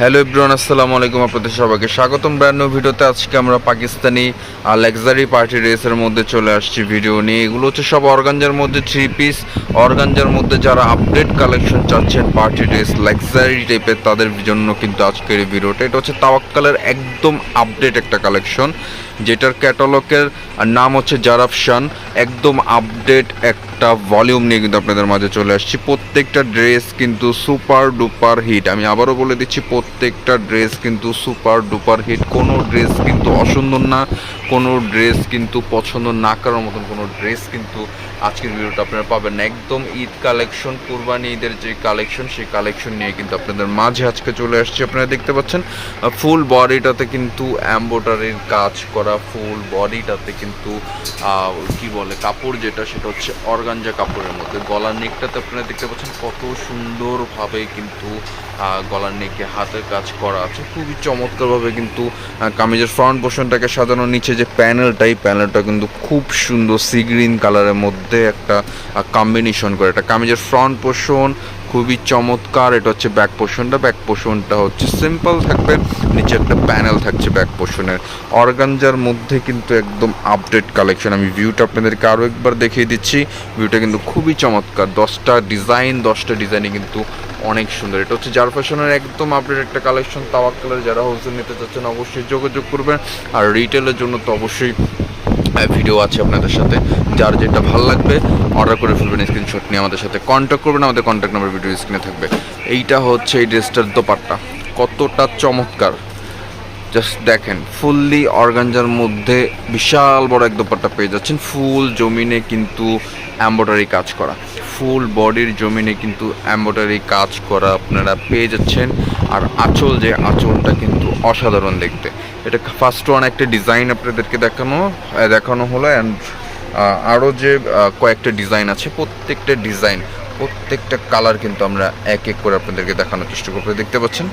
Hello everyone, আসসালামু আলাইকুম। আপনাদের সবাইকে স্বাগতম ব্র্যান্ড নিউ ভিডিওতে। আজকে আমরা পাকিস্তানি লাক্সারি পার্টি ড্রেসের মধ্যে চলে আসছি ভিডিও নিয়ে। এগুলো হচ্ছে সব অর্গানজার মধ্যে থ্রি পিস। অর্গানজার মধ্যে যারা আপডেট কালেকশন চাচ্ছেন পার্টি ড্রেস লাক্সারি টাইপের, তাদের জন্য কিন্তু আজকের এই ভিডিওটা। এটা হচ্ছে তাওয়াক্কালের একদম আপডেট একটা কালেকশন, যেটার ক্যাটালগের নাম হচ্ছে জারাফশান। একদম আপডেট একটা ভলিউম নিয়ে কিন্তু আপনাদের মাঝে চলে আসছি। প্রত্যেকটা ড্রেস কিন্তু সুপার ডুপার হিট। আমি আবারও বলে দিচ্ছি, প্রত্যেকটা ড্রেস কিন্তু সুপার ডুপার হিট। কোনো ড্রেস কিন্তু অসুন্দর না, কোনো ড্রেস কিন্তু পছন্দ না করার মতন কোনো ড্রেস কিন্তু আজকের ভিডিওটা আপনারা পাবেন না। একদম ঈদ কালেকশন, কুরবানি ঈদের যে কালেকশন, সেই কালেকশন নিয়ে কিন্তু আপনাদের মাঝে আজকে চলে আসছি। আপনারা দেখতে পাচ্ছেন ফুল বডিটাতে কিন্তু এমব্রয়ডারির কাজ করা, ফুল বডিটাতে কিন্তু কি বলে কাপড় যেটা, সেটা হচ্ছে অর্গানজা কাপড়ের মধ্যে। গলার নেকটাতে আপনারা দেখতে পাচ্ছেন কত সুন্দরভাবে কিন্তু গলার নেকে হাতের কাজ করা আছে। খুবই চমৎকারভাবে কিন্তু কামিজের ফ্রন্ট পোর্শনটাকে সাজানো। নিচে যে প্যানেলটা কিন্তু খুব সুন্দর সি গ্রিন কালারের মধ্যে একটা কম্বিনেশন করে। এটা কামিজের ফ্রন্ট পোর্শন, খুবই চমৎকার। এটা হচ্ছে ব্যাক পোর্শনটা হচ্ছে সিম্পল থাকবে, নিচে একটা প্যানেল থাকছে ব্যাক পোর্শনের। অর্গানজার মধ্যে কিন্তু একদম আপডেট কালেকশন। আমি ভিউটা আপনাদেরকে আরও একবার দেখিয়ে দিচ্ছি। ভিউটা কিন্তু খুবই চমৎকার। 10টা ডিজাইনই কিন্তু অনেক সুন্দর। এটা হচ্ছে জারাফশানের একদম আপডেট একটা কালেকশন। তাওয়াক্কালের যারা হোলসেল নিতে চাচ্ছেন অবশ্যই যোগাযোগ করবেন, আর রিটেলের জন্য তো অবশ্যই ভিডিও আছে আপনাদের সাথে। যার যেটা ভালো লাগবে অর্ডার করে ফেলবেন, স্ক্রিনশট নিয়ে আমাদের সাথে কন্ট্যাক্ট করবেন। আমাদের কন্ট্যাক্ট নাম্বার ভিডিও স্ক্রিনে থাকবে। এইটা হচ্ছে এই ড্রেসটার দোপাট্টা, কতটা চমৎকার জাস্ট দেখেন। ফুললি অর্গানজার মধ্যে বিশাল বড় এক দোপাট্টা পেয়ে যাচ্ছেন। ফুল জমিনে কিন্তু এমব্রয়ডারি কাজ করা, ফুল বডির জমিনে কিন্তু এমব্রয়ডারি কাজ করা আপনারা পেয়ে যাচ্ছেন। আর আঁচলটা কিন্তু অসাধারণ দেখতে। এটা ফার্স্ট ওয়ান একটা ডিজাইন আপনাদেরকে দেখানো হলো। অ্যান্ড আরও যে কয়েকটা ডিজাইন আছে, প্রত্যেকটা কালার কিন্তু আমরা এক এক করে আপনাদেরকে দেখানোর চেষ্টা করবো। দেখতে পাচ্ছেন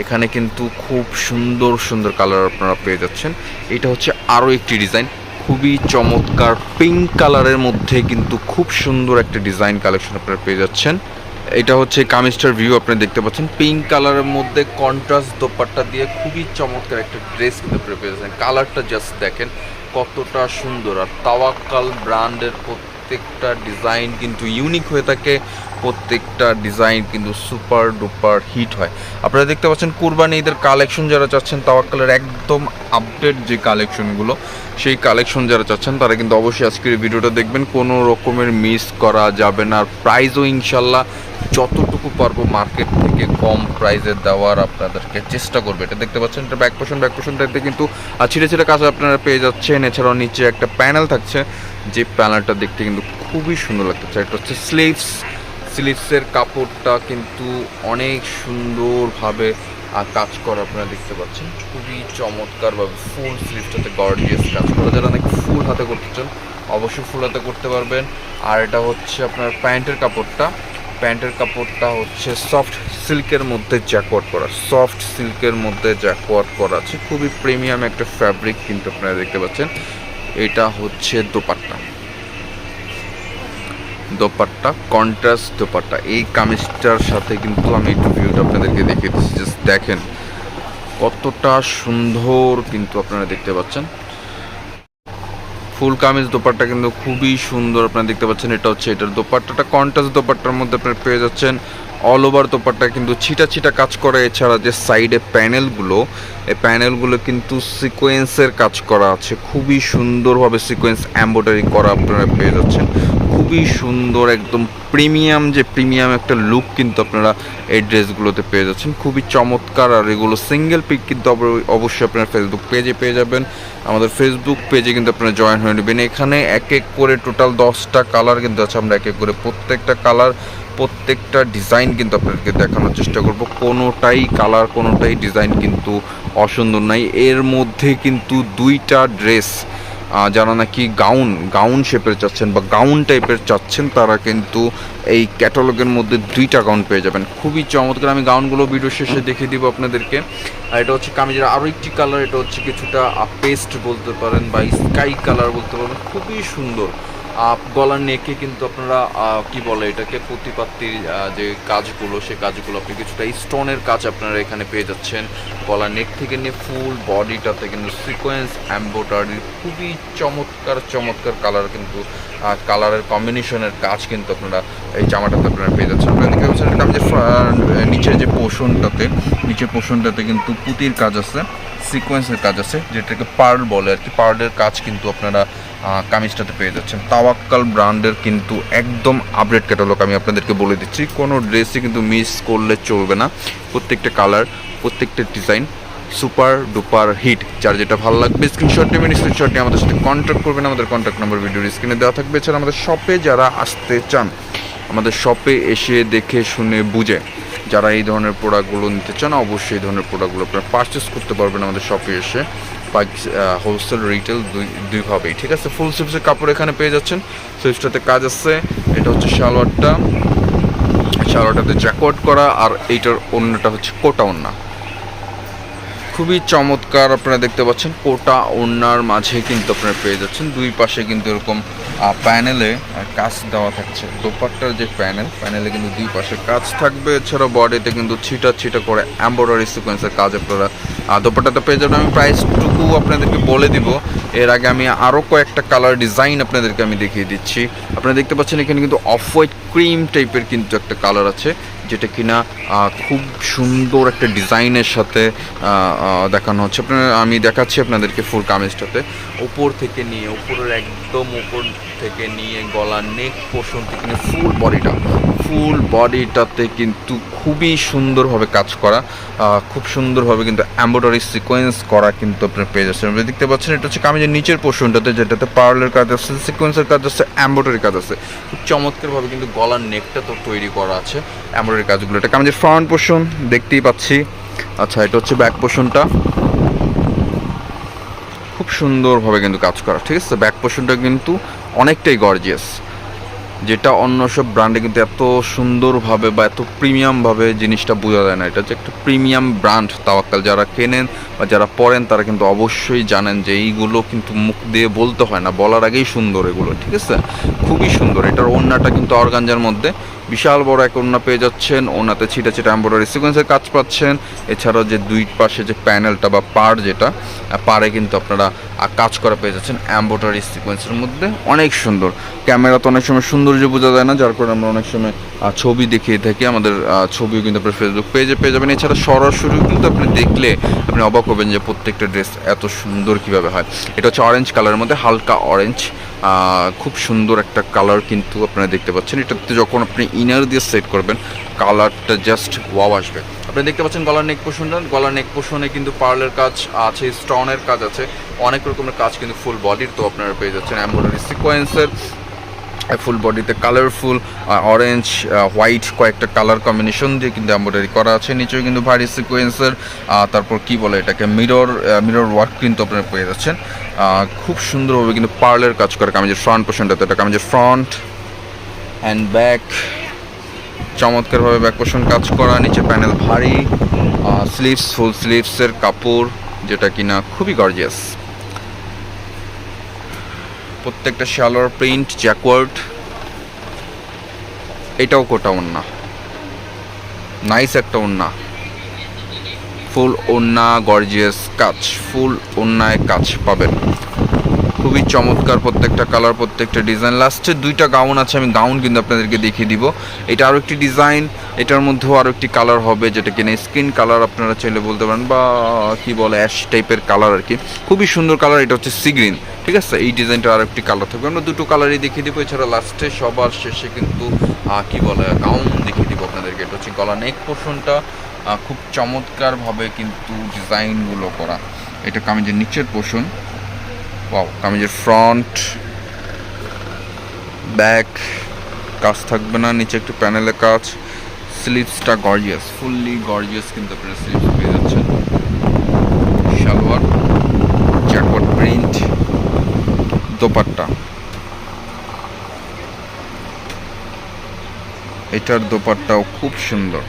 এখানে কিন্তু খুব সুন্দর কালার আপনারা পেয়ে যাচ্ছেন। এটা হচ্ছে আরও একটি ডিজাইন, খুবই চমৎকার পিঙ্ক কালারের মধ্যে কিন্তু খুব সুন্দর একটা ডিজাইন কালেকশন আপনারা পেয়ে যাচ্ছেন। এটা হচ্ছে কামিজটার ভিউ আপনারা দেখতে পাচ্ছেন। পিঙ্ক কালারের মধ্যে কন্ট্রাস্ট দোপাট্টা দিয়ে খুবই চমৎকার একটা ড্রেস কিন্তু আপনারা পেয়ে যাচ্ছেন। কালারটা জাস্ট দেখেন কতটা সুন্দর। আর তাওয়াক্কাল ব্র্যান্ডের প্রত্যেকটা ডিজাইন কিন্তু ইউনিক হয়ে থাকে, প্রত্যেকটা ডিজাইন কিন্তু সুপার ডুপার হিট হয়। আপনারা দেখতে পাচ্ছেন কুরবানি ঈদের কালেকশন যারা চাচ্ছেন, তাওয়াক্কালের একদম আপডেট যে কালেকশনগুলো, সেই কালেকশন যারা চাচ্ছেন তারা কিন্তু অবশ্যই আজকের ভিডিওটা দেখবেন। কোনো রকমের মিস করা যাবে না। আর প্রাইসও ইনশাল্লাহ যতটুকু পারবো মার্কেট থেকে কম প্রাইসে দেওয়ার আপনাদেরকে চেষ্টা করবে। এটা দেখতে পাচ্ছেন, এটা ব্যাক পোর্শনটাতে কিন্তু ছিঁড়ে কাজ আপনারা পেয়ে যাচ্ছেন। এছাড়াও নিচে একটা প্যানেল থাকছে, যে প্যানেলটা দেখতে কিন্তু খুবই সুন্দর লাগতেছে। এটা হচ্ছে স্লিভসের কাপড়টা কিন্তু অনেক সুন্দরভাবে কাজ করা আপনারা দেখতে পাচ্ছেন। খুবই চমৎকারভাবে ফুল স্লিভসটাতে গর্জিয়াস কাজ করা। যারা নাকি ফুল হাতে করতে চান অবশ্যই ফুল হাতে করতে পারবেন। আর এটা হচ্ছে আপনার প্যান্টের কাপড়টা হচ্ছে সফট সিল্কের মধ্যে জ্যাকওয়ার্ক করা আছে। খুবই প্রিমিয়াম একটা ফ্যাব্রিক কিন্তু আপনারা দেখতে পাচ্ছেন। এটা হচ্ছে দোপাট্টা কন্ট্রাস্ট দোপাট্টা। এই কামিজটার সাথে কিন্তু আমি একটু ভিউটা আপনাদেরকে দেখিয়ে দিচ্ছি। জাস্ট দেখেন কতটা সুন্দর কিন্তু আপনারা দেখতে পাচ্ছেন। ফুল কামিজ দোপাট্টা কিন্তু খুবই সুন্দর আপনারা দেখতে পাচ্ছেন। এটা হচ্ছে এটার দোপাট্টাটা কন্ট্রাস্ট দোপাট্টার মধ্যে আপনারা পেয়ে যাচ্ছেন। অল ওভার দোপাট্টা কিন্তু ছিটা কাজ করে। এছাড়া যে সাইডে এই প্যানেলগুলো কিন্তু সিকোয়েন্সের কাজ করা আছে। খুবই সুন্দরভাবে সিকোয়েন্স এমব্রয়ডারি করা আপনারা পেয়ে যাচ্ছেন। খুবই সুন্দর, একদম প্রিমিয়াম একটা লুক কিন্তু আপনারা এই ড্রেসগুলোতে পেয়ে যাচ্ছেন। খুবই চমৎকার। আর এগুলো সিঙ্গেল পিক কিন্তু অবশ্যই আপনারা ফেসবুক পেজে পেয়ে যাবেন। আমাদের ফেসবুক পেজে কিন্তু আপনারা জয়েন হয়ে নেবেন। এখানে এক এক করে টোটাল 10টা কালার কিন্তু আছে। আমরা এক এক করে প্রত্যেকটা কালার, প্রত্যেকটা ডিজাইন কিন্তু আপনাদেরকে দেখানোর চেষ্টা করব। কোনোটাই ডিজাইন কিন্তু অসুন্দর নাই। এর মধ্যে কিন্তু 2টা ড্রেস, যারা নাকি গাউন শেপের চাচ্ছেন বা গাউন টাইপের চাচ্ছেন, তারা কিন্তু এই ক্যাটালগের মধ্যে 2টা গাউন পেয়ে যাবেন। খুবই চমৎকার। আমি গাউনগুলো ভিডিও শেষে দেখিয়ে দিব আপনাদেরকে। আর এটা হচ্ছে কামিজের আরও একটি কালার। এটা হচ্ছে কিছুটা পেস্ট বলতে পারেন বা স্কাই কালার বলতে পারেন। খুবই সুন্দর। গলার নেকে কিন্তু আপনারা কি বলে এটাকে প্রতিপাত্তির যে কাজগুলো, সেই কাজগুলো আপনি কিছুটা স্টোনের কাজ আপনারা এখানে পেয়ে যাচ্ছেন। গলার নেক থেকে নিয়ে ফুল বডিটাতে কিন্তু সিকোয়েন্স এমব্রয়ডারি, খুবই চমৎকার চমৎকার কালার, কিন্তু কালারের কম্বিনেশনের কাজ কিন্তু আপনারা এই জামাটাতে আপনারা পেয়ে যাচ্ছেন। আপনারা দেখতে পাচ্ছেন আমি যে নিচের যে নিচের পোর্শনটাতে কিন্তু পুঁতির কাজ আছে, সিকোয়েন্সের কাজ আছে, যেটাকে পার্ল বলে আর কি। পার্লের কাজ কিন্তু আপনারা কামিজটাতে পেয়ে যাচ্ছেন। তাওয়াক্কাল ব্র্যান্ডের কিন্তু একদম আপডেট ক্যাটালগ আমি আপনাদেরকে বলে দিচ্ছি, কোনো ড্রেসই কিন্তু মিস করলে চলবে না। প্রত্যেকটা কালার, প্রত্যেকটা ডিজাইন সুপার ডুপার হিট। যার যেটা ভালো লাগবে স্ক্রিনশট নেবেন, স্ক্রিনশট নিয়ে আমাদের সাথে কন্ট্যাক্ট করবেন। আমাদের কন্ট্যাক্ট নাম্বার ভিডিওর স্ক্রিনে দেওয়া থাকবে। এছাড়া আমাদের শপে যারা আসতে চান, আমাদের শপে এসে দেখে শুনে বুঝে যারা এই ধরনের প্রোডাক্টগুলো নিতে চান, অবশ্যই এই ধরনের প্রোডাক্টগুলো আপনারা পারচেস করতে পারবেন আমাদের শপে এসে। হোলসেল রিটেল দুইভাবেই, ঠিক আছে। ফুল স্লিভসের কাপড় এখানে পেয়ে যাচ্ছেন, স্লিভসটাতে কাজ আছে। এটা হচ্ছে শালোয়ারটাতে জ্যাকওয়ার্ড করা, আর এইটার ওড়নাটা হচ্ছে কোটা ওড়না। খুবই চমৎকার আপনারা দেখতে পাচ্ছেন, কোটা ওড়নার মাঝে কিন্তু আপনারা পেয়ে যাচ্ছেন দুই পাশে কিন্তু এরকম প্যানেলে কাজ দেওয়া থাকছে। দোপাট্টার যে প্যানেলে কিন্তু দুই পাশে কাজ থাকবে। এছাড়াও বডিতে কিন্তু ছিটা ছিটা করে এমব্রয়ডারি সিকোয়েন্সের কাজ আপনারা দোপাট্টাতে পেয়ে যাবেন। আমি প্রাইসটুকু আপনাদেরকে বলে দিব, এর আগে আমি আরও কয়েকটা কালার ডিজাইন আপনাদেরকে আমি দেখিয়ে দিচ্ছি। আপনারা দেখতে পাচ্ছেন এখানে কিন্তু অফ হোয়াইট ক্রিম টাইপের কিন্তু একটা কালার আছে, যেটা কিনা খুব সুন্দর একটা ডিজাইনের সাথে দেখানো হচ্ছে। আমি দেখাচ্ছি আপনাদেরকে ফুল কামিজটাতে উপর থেকে নিয়ে, উপরের একদম উপর থেকে নিয়ে গলার নেক পোর্শন থেকে নিয়ে ফুল বডিটাতে কিন্তু খুবই সুন্দরভাবে কাজ করা, খুব সুন্দরভাবে কিন্তু এমব্রয়ডারি সিকোয়েন্স করা কিন্তু আপনারা পেয়ে যাচ্ছেন। আপনি দেখতে পাচ্ছেন এটা হচ্ছে কামিজের নিচের পোর্শনটাতে, যেটাতে পার্লের কাজ আছে, সিকোয়েন্সের কাজ আছে, এমব্রয়ডারি কাজ আছে। খুব চমৎকারভাবে কিন্তু গলার নেকটা তো তৈরি করা আছে এমব্রয়ডারি কাজগুলো। এটা কামিজের ফ্রন্ট পোর্শন দেখতেই পাচ্ছি। আচ্ছা, এটা হচ্ছে ব্যাক পোর্শনটা, খুব সুন্দরভাবে কিন্তু কাজ করা, ঠিক আছে। ব্যাক পোর্শনটা কিন্তু অনেকটাই গর্জিয়াস, যেটা অন্য সব ব্র্যান্ডে কিন্তু এত সুন্দরভাবে বা এত প্রিমিয়ামভাবে জিনিসটা বোঝা যায় না। এটা হচ্ছে একটা প্রিমিয়াম ব্র্যান্ড তাওয়াক্কাল। যারা কেনেন বা যারা পরেন তারা কিন্তু অবশ্যই জানেন যে এইগুলো কিন্তু মুখ দিয়ে বলতে হয় না, বলার আগেই সুন্দর এগুলো, ঠিক আছে। খুবই সুন্দর। এটার ওড়নাটা কিন্তু অর্গানজার মধ্যে বিশাল বড় এক ওড়না পেয়ে যাচ্ছেন। ওড়নাতে ছিটা ছিটা এমব্রয়ডারি সিকোয়েন্সের কাজ পাচ্ছেন। এছাড়াও যে দুই পাশে যে প্যানেলটা বা পাড়, যেটা পাড়ে কিন্তু আপনারা কাজ করা পেয়ে যাচ্ছেন এমব্রয়ডারি সিকোয়েন্সের মধ্যে। অনেক সুন্দর। ক্যামেরাতে অনেক সময় সৌন্দর্য বোঝা যায় না, যার কারণে আমরা অনেক সময় ছবি দেখিয়ে থাকি। আমাদের ছবিও কিন্তু আপনার ফেসবুক পেজে পেয়ে যাবেন। এছাড়া সরাসরি কিন্তু আপনি দেখলে আপনি অবাক হবেন যে প্রত্যেকটা ড্রেস এত সুন্দর কীভাবে হয়। এটা হচ্ছে অরেঞ্জ কালারের মধ্যে, হালকা অরেঞ্জ, খুব সুন্দর একটা কালার কিন্তু আপনারা দেখতে পাচ্ছেন। এটাতে যখন আপনি ইনার দিয়ে সেট করবেন, কালারটা জাস্ট ওয়াও আসবে। আপনি দেখতে পাচ্ছেন গলার নেক পোর্শনে কিন্তু পার্লের কাজ আছে, স্টোনের কাজ আছে, অনেক রকমের কাজ কিন্তু ফুল বডির তো আপনারা পেয়ে যাচ্ছেন এমব্রয়ডারি সিকোয়েন্সের। ফুল বডিতে কালারফুল অরেঞ্জ হোয়াইট কয়েকটা কালার কম্বিনেশন দিয়ে কিন্তু এমব্রয়ডারি করা আছে। নিচেও কিন্তু ভারী সিকোয়েন্সের, তারপর কি বলে এটাকে মিরর ওয়ার্ক কিন্তু আপনারা পেয়ে যাচ্ছেন। খুব সুন্দরভাবে কিন্তু পার্লের কাজ করে কামিজের ফ্রন্ট পোর্শনটাতে। এটা কামিজের ফ্রন্ট অ্যান্ড ব্যাক, চমৎকারভাবে ব্যাক পোর্শন কাজ করা। নিচে প্যানেল ভারী, ফুল স্লিভসের কাপড়, যেটা কিনা খুবই গর্জিয়াস। প্রত্যেকটা শালোয়ার প্রিন্ট জ্যাকওয়ার্ড। এটাও কোটা ওড়না, নাইস একটা ওড়না, ফুল ওড়না গর্জিয়াস কাজ, ফুল ওড়নায় কাজ পাবেন। খুবই চমৎকার প্রত্যেকটা কালার, প্রত্যেকটা ডিজাইন। লাস্টে দুইটা গাউন আছে, আমি গাউন কিন্তু আপনাদেরকে দেখিয়ে দিব। এটা আরও একটি ডিজাইন, এটার মধ্যেও আরও একটি কালার হবে, যেটা কিনা স্কিন কালার আপনারা চাইলে বলতে পারেন, বা কি বলে অ্যাশ টাইপের কালার আর কি। খুবই সুন্দর কালার। এটা হচ্ছে সি গ্রিন, ঠিক আছে। এই ডিজাইনটা আরও একটি কালার থাকবে, আমরা দুটো কালারই দেখিয়ে দিব। এছাড়া লাস্টে সবার শেষে কিন্তু কি বলে গাউন দেখিয়ে দিব আপনাদেরকে। এটা হচ্ছে গলা নেক পোর্শনটা, খুব চমৎকারভাবে কিন্তু ডিজাইনগুলো করা। এটা কামিজের নিচের পোর্শন, ওয়াও। কামিজের ফ্রন্ট ব্যাক কাজ থাকবে না, নিচে একটু প্যানেলে কাজ। স্লিভসটা গর্জিয়াস, ফুললি গর্জিয়াস কিন্তু আপনারা স্লিভস পেয়ে যাচ্ছেন। সালোয়ার জ্যাকওয়ার্ড প্রিন্ট, দোপাট্টা, এটার দোপাট্টাও খুব সুন্দর,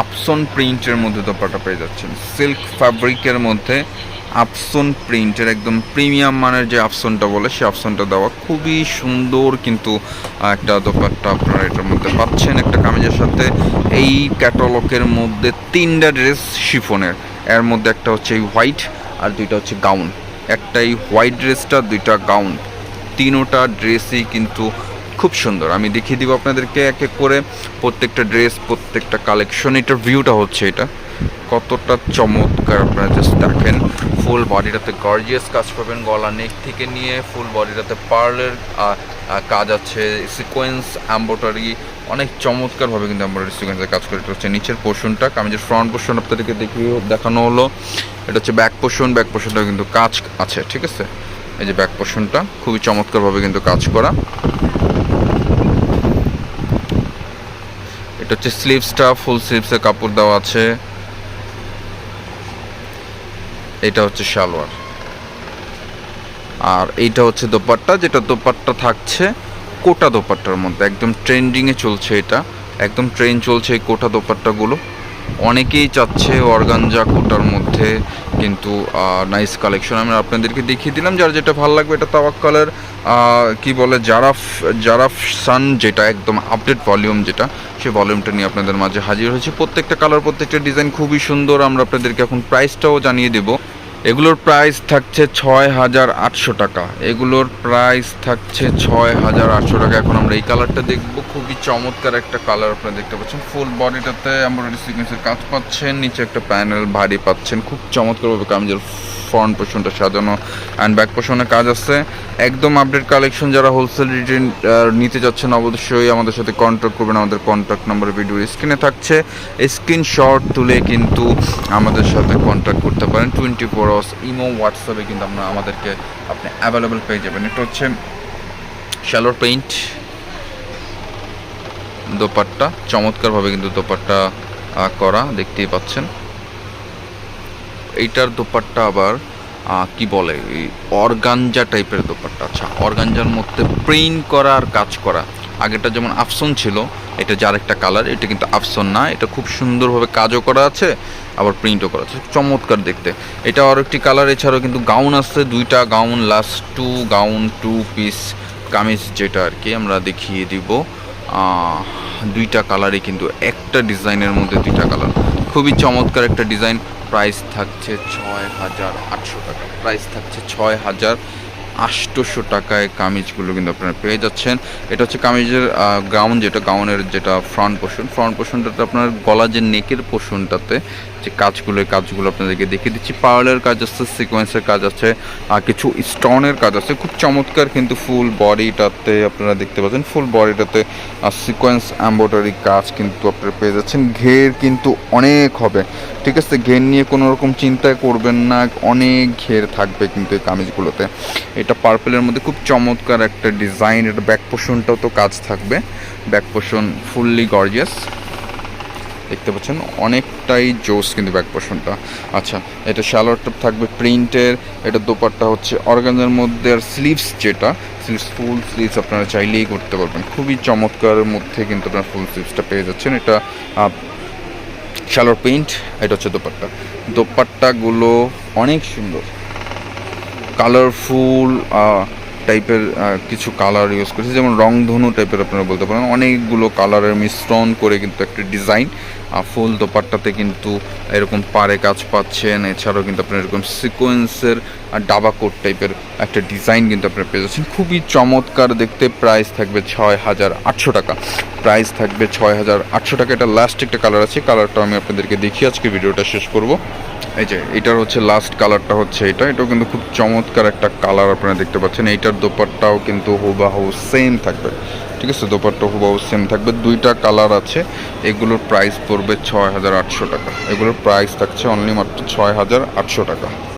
আপসন প্রিন্টের মধ্যে দোপাট্টা পেয়ে যাচ্ছেন। সিল্ক ফ্যাব্রিকের মধ্যে আফসন প্রিন্টের একদম প্রিমিয়াম মানের যে আফসনটা বলে সেই আফসনটা দেওয়া, খুবই সুন্দর কিন্তু একটা দোপাট্টা আপনারা এটার মধ্যে পাচ্ছেন একটা কামিজের সাথে। এই ক্যাটালগের মধ্যে 3টা ড্রেস শিফনের, এর মধ্যে একটা হচ্ছে এই হোয়াইট আর 2টা হচ্ছে গাউন। একটা এই হোয়াইট ড্রেসটা, 2টা গাউন, 3টা ড্রেসই কিন্তু খুব সুন্দর। আমি দেখিয়ে দিব আপনাদেরকে এক এক করে প্রত্যেকটা ড্রেস, প্রত্যেকটা কালেকশন। এটার ভিউটা হচ্ছে এটা কতটা চমৎকার আপনারা জাস্ট দেখেন। ফুল বডিটাতে গর্জিয়াস কাজ পাবেন, গলা নেক থেকে নিয়ে ফুল বডিটাতে পার্লের কাজ আছে, সিকোয়েন্স এমব্রয়ডারি অনেক চমৎকারভাবে কিন্তু এমব্রয়ডারি সিকোয়েন্সের কাজ করে। এটা হচ্ছে নিচের পোর্শনটা, কামিজের ফ্রন্ট পোর্শন আপনাদেরকে দেখানো হলো। এটা হচ্ছে ব্যাক পোর্শন, ব্যাক পোর্শনটা কিন্তু কাজ আছে, ঠিক আছে। এই যে ব্যাক পোর্শনটা খুবই চমৎকারভাবে কিন্তু কাজ করা। এটা হচ্ছে স্লিভসটা, ফুল স্লিভসের কাপড় দেওয়া আছে। এটা হচ্ছে সালোয়ার, আর এইটা হচ্ছে দোপাট্টা, যেটা দোপাট্টা থাকছে কোটা দোপাট্টার মধ্যে। একদম ট্রেন্ডিংয়ে চলছে, এটা একদম ট্রেন্ড চলছে এই কোটা দোপাট্টাগুলো। অনেকেই চাচ্ছে অর্গানজা কোটার মধ্যে, কিন্তু নাইস কালেকশন আমি আপনাদেরকে দেখিয়ে দিলাম। যার যেটা ভালো লাগবে, এটা তাওয়াক্কালের কি বলে জারাফ সান, যেটা একদম আপডেট ভলিউম, যেটা সেই ভলিউমটা নিয়ে আপনাদের মাঝে হাজির হয়েছে। প্রত্যেকটা কালার, প্রত্যেকটা ডিজাইন খুবই সুন্দর। আমরা আপনাদেরকে এখন প্রাইসটাও জানিয়ে দেবো। এগুলোর প্রাইস থাকছে 6,800 টাকা। এগুলোর প্রাইস থাকছে 6,800 টাকা। এখন আমরা এই কালারটা দেখব, খুবই চমৎকার একটা কালার আপনারা দেখতে পাচ্ছেন। ফুল বডিটাতে এমব্রয়ডারি সিকোয়েন্সের কাজ পাচ্ছেন, নিচে একটা প্যানেল ভারী পাচ্ছেন। খুব চমৎকারভাবে কামিজের ফ্রন্ট পোর্শনটা সাজানো অ্যান্ড ব্যাক পোর্শনে কাজ আছে। একদম আপডেট কালেকশন। যারা হোলসেল রিটেল নিতে যাচ্ছেন অবশ্যই আমাদের সাথে কন্ট্যাক্ট করবেন। আমাদের কন্ট্যাক্ট নাম্বার ভিডিওর স্ক্রিনে থাকছে, স্ক্রিনশট তুলে কিন্তু আমাদের সাথে কন্ট্যাক্ট করতে পারেন। 24 আওয়ার্স ইমো, হোয়াটসঅ্যাপে কিন্তু আমাদেরকে আপনি অ্যাভেলেবেল পেয়ে যাবেন। এটা হচ্ছে শ্যালোর পেইন্ট দোপাট্টা, চমৎকারভাবে কিন্তু দোপাট্টা করা দেখতেই পাচ্ছেন। এইটার দোপাট্টা আবার কি বলে, অর্গানজা টাইপের দোপাট্টা। আচ্ছা, অর্গানজার মধ্যে প্রিন্ট করা আর কাজ করা। আগেটা যেমন আফসন ছিল, এটা যার একটা কালার, এটা কিন্তু আফসন না, এটা খুব সুন্দরভাবে কাজও করা আছে, আবার প্রিন্টও করা আছে, চমৎকার দেখতে। এটা আর একটি কালার। এছাড়াও কিন্তু গাউন আছে, 2টা gown, last 2 gown, 2 piece kameez, যেটা আর কি আমরা দেখিয়ে দিব। 2টা কালারই কিন্তু একটা ডিজাইনের মধ্যে 2টা কালার, খুবই চমৎকার একটা ডিজাইন। প্রাইস থাকছে 6,800 টাকা। প্রাইস থাকছে 6,800 টাকায় কামিজগুলো কিন্তু আপনারা পেয়ে যাচ্ছেন। এটা হচ্ছে কামিজের গাউন, যেটা গাউনের যেটা ফ্রন্ট পোর্শনটাতে আপনার গলা যে নেকের পোর্শনটাতে যে কাজগুলো আপনাদেরকে দেখিয়ে দিচ্ছি। পার্লের কাজ আছে, সিকোয়েন্সের কাজ আছে, আর কিছু স্টোনের কাজ আছে, খুব চমৎকার। কিন্তু ফুল বডিটাতে আপনারা দেখতে পাচ্ছেন, ফুল বডিটাতে সিকোয়েন্স এমব্রয়ডারি কাজ কিন্তু আপনারা পেয়ে যাচ্ছেন। ঘের কিন্তু অনেক হবে, ঠিক আছে। ঘের নিয়ে কোনো রকম চিন্তা করবেন না, অনেক ঘের থাকবে কিন্তু এই কামিজগুলোতে। এটা পার্পেলের মধ্যে খুব চমৎকার একটা ডিজাইন। এটা ব্যাক পোর্শনটাও তো কাজ থাকবে, ব্যাক পোর্শন ফুললি গর্জিয়াস দেখতে পাচ্ছেন, অনেকটাই জোস কিন্তু ব্যাক পোর্শনটা। আচ্ছা, এটা সালোয়ারটা থাকবে প্রিন্টের, এটা দোপাট্টা হচ্ছে অর্গানজার মধ্যে, আর স্লিভস যেটা স্লিভস, ফুল স্লিভস আপনারা চাইলেই করতে পারবেন। খুবই চমৎকারের মধ্যে কিন্তু আপনারা ফুল স্লিভসটা পেয়ে যাচ্ছেন। এটা সালোয়ার প্রিন্ট, এটা হচ্ছে দোপাট্টাগুলো অনেক সুন্দর, কালারফুল টাইপের কিছু কালার ইউজ করেছে, যেমন রংধনু টাইপের আপনারা বলতে পারেন। অনেকগুলো কালারের মিশ্রণ করে কিন্তু একটা ডিজাইন। ফুল দোপাট্টাতে কিন্তু এরকম পাড়ে কাজ পাচ্ছেন। এছাড়াও কিন্তু আপনার এরকম সিকোয়েন্সের ডাবা কোট টাইপের একটা ডিজাইন কিন্তু আপনারা পেয়ে যাচ্ছেন, খুবই চমৎকার দেখতে। প্রাইস থাকবে 6,800 টাকা। প্রাইস থাকবে 6,800 টাকা। এটা লাস্ট একটা কালার আছে, কালারটা আমি আপনাদেরকে দেখিয়ে আজকে ভিডিওটা শেষ করব। এই যে এটার হচ্ছে লাস্ট কালারটা হচ্ছে এটাও কিন্তু খুব চমৎকার একটা কালার আপনারা দেখতে পাচ্ছেন। এইটার দোপাট্টাও কিন্তু হুবাহু সেম থাকবে, ঠিক আছে। দোপাট্টা হুবাহু সেম থাকবে, 2টা কালার আছে। এগুলোর প্রাইস পড়বে 6,800 টাকা। এগুলোর প্রাইস থাকছে অনলি মাত্র 6,800 টাকা।